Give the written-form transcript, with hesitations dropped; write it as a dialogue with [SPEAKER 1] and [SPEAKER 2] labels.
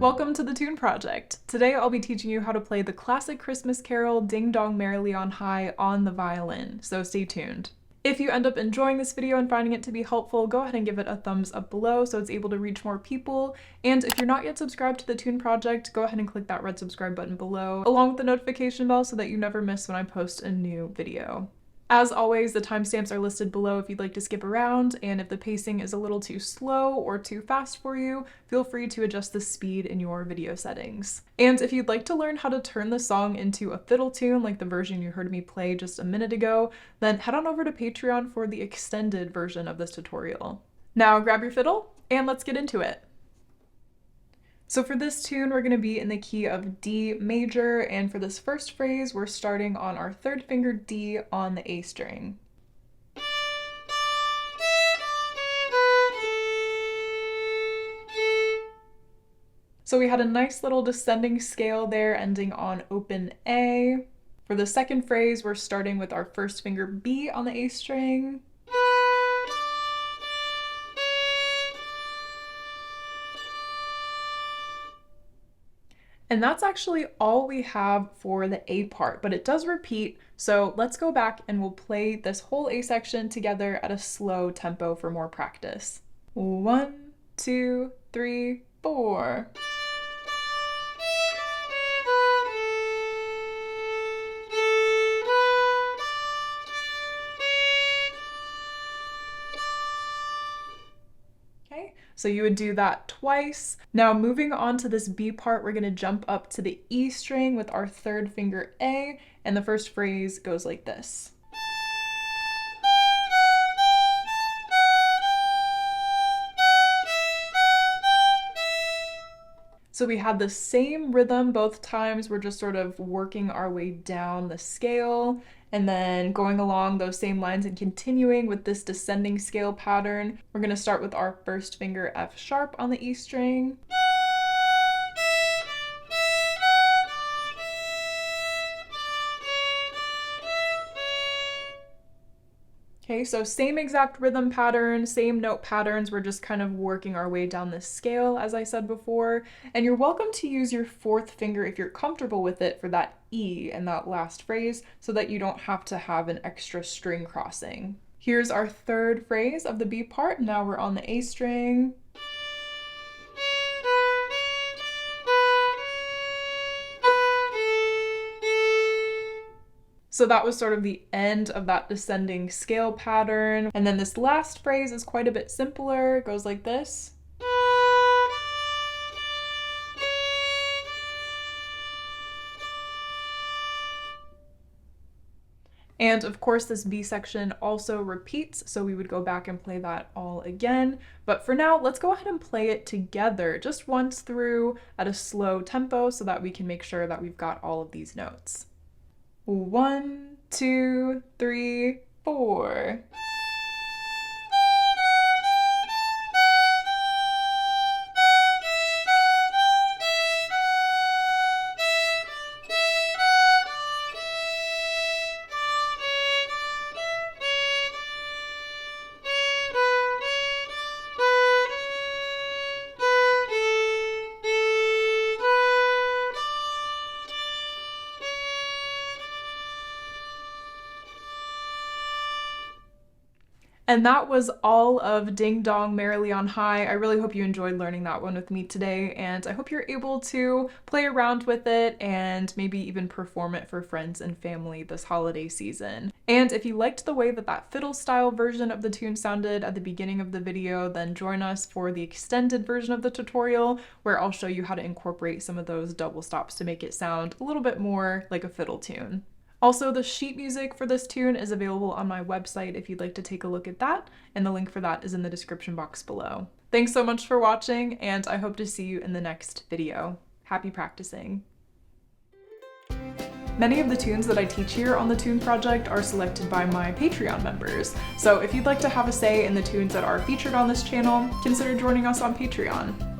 [SPEAKER 1] Welcome to the Tune Project. Today I'll be teaching you how to play the classic Christmas carol Ding Dong Merrily on High on the violin, so stay tuned. If you end up enjoying this video and finding it to be helpful, go ahead and give it a thumbs up below so it's able to reach more people. And if you're not yet subscribed to the Tune Project, go ahead and click that red subscribe button below, along with the notification bell so that you never miss when I post a new video. As always, the timestamps are listed below if you'd like to skip around, and if the pacing is a little too slow or too fast for you, feel free to adjust the speed in your video settings. And if you'd like to learn how to turn the song into a fiddle tune like the version you heard me play just a minute ago, then head on over to Patreon for the extended version of this tutorial. Now grab your fiddle and let's get into it. So for this tune, we're going to be in the key of D major, and for this first phrase, we're starting on our third finger D on the A string. So we had a nice little descending scale there, ending on open A. For the second phrase, we're starting with our first finger B on the A string. And that's actually all we have for the A part, but it does repeat. So let's go back and we'll play this whole A section together at a slow tempo for more practice. 1, 2, 3, 4. So you would do that twice. Now moving on to this B part, we're gonna jump up to the E string with our third finger A, and the first phrase goes like this. So we had the same rhythm both times. We're just sort of working our way down the scale and then going along those same lines and continuing with this descending scale pattern. We're going to start with our first finger F sharp on the E string. Okay, so same exact rhythm pattern, same note patterns, we're just kind of working our way down this scale, as I said before. And you're welcome to use your fourth finger if you're comfortable with it for that E in that last phrase, so that you don't have to have an extra string crossing. Here's our third phrase of the B part. Now we're on the A string. So that was sort of the end of that descending scale pattern. And then this last phrase is quite a bit simpler. It goes like this. And of course, this B section also repeats, so we would go back and play that all again. But for now, let's go ahead and play it together just once through at a slow tempo so that we can make sure that we've got all of these notes. 1, 2, 3, 4. And that was all of Ding Dong Merrily on High. I really hope you enjoyed learning that one with me today, and I hope you're able to play around with it and maybe even perform it for friends and family this holiday season. And if you liked the way that fiddle style version of the tune sounded at the beginning of the video, then join us for the extended version of the tutorial, where I'll show you how to incorporate some of those double stops to make it sound a little bit more like a fiddle tune. Also, the sheet music for this tune is available on my website if you'd like to take a look at that, and the link for that is in the description box below. Thanks so much for watching, and I hope to see you in the next video. Happy practicing! Many of the tunes that I teach here on the Tune Project are selected by my Patreon members, so if you'd like to have a say in the tunes that are featured on this channel, consider joining us on Patreon.